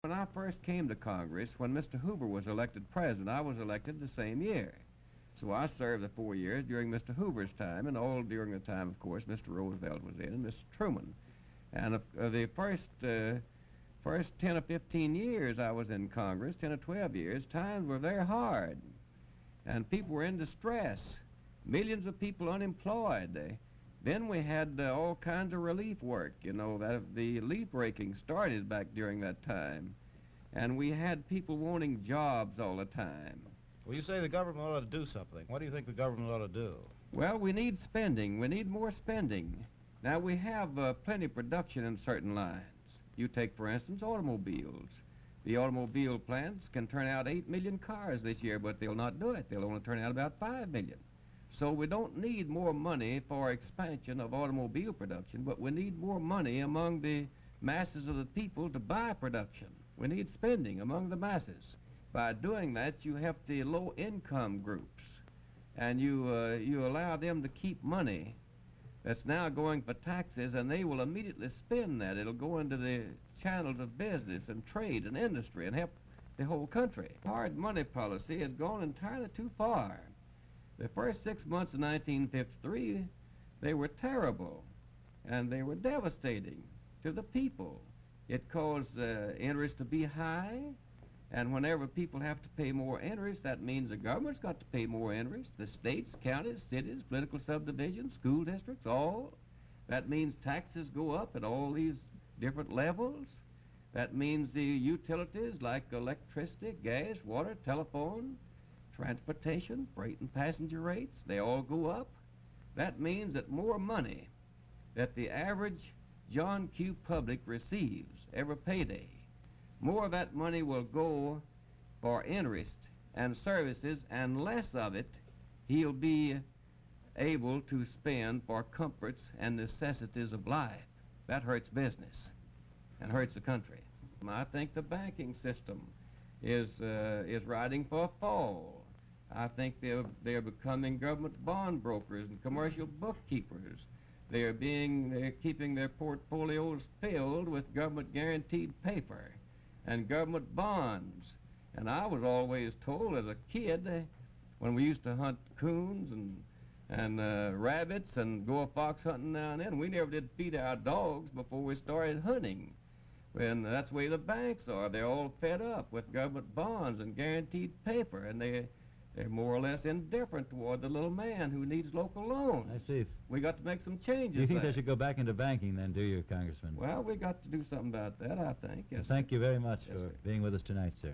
When I first came to Congress, when Mr. Hoover was elected president, I was elected the same year. So I served the 4 years during Mr. Hoover's time, and all during the time, of course, Mr. Roosevelt was in, and Mr. Truman. And the first 10 or 15 years I was in Congress, 10 or 12 years, times were very hard. And people were in distress. Millions of people unemployed. Then we had all kinds of relief work, you know, that the leaf raking started back during that time. And we had people wanting jobs all the time. Well, you say the government ought to do something. What do you think the government ought to do? Well, we need spending. We need more spending. Now, we have plenty of production in certain lines. You take, for instance, automobiles. The automobile plants can turn out 8 million cars this year, but they'll not do it. They'll only turn out about 5 million. So we don't need more money for expansion of automobile production, but we need more money among the masses of the people to buy production. We need spending among the masses. By doing that, you help the low-income groups, and you allow them to keep money that's now going for taxes, and they will immediately spend that. It'll go into the channels of business and trade and industry and help the whole country. Hard money policy has gone entirely too far. The first 6 months of 1953, they were terrible, and they were devastating to the people. It caused interest to be high, and whenever people have to pay more interest, that means the government's got to pay more interest. The states, counties, cities, political subdivisions, school districts, all. That means taxes go up at all these different levels. That means the utilities like electricity, gas, water, telephone, transportation, freight and passenger rates, they all go up. That means that more money that the average John Q. public receives every payday, more of that money will go for interest and services, and less of it he'll be able to spend for comforts and necessities of life. That hurts business and hurts the country. I think the banking system is riding for a fall. I think they're becoming government bond brokers and commercial bookkeepers. They're keeping their portfolios filled with government guaranteed paper and government bonds. And I was always told as a kid, when we used to hunt coons and rabbits and go fox hunting now and then, we never did feed our dogs before we started hunting. And that's the way the banks are. They're all fed up with government bonds and guaranteed paper, and they're more or less indifferent toward the little man who needs local loans. I see. We got to make some changes. Do you think they should go back into banking then, do you, Congressman? Well, we got to do something about that, I think. Yes, well, thank you very much yes, for sir. being with us tonight, sir.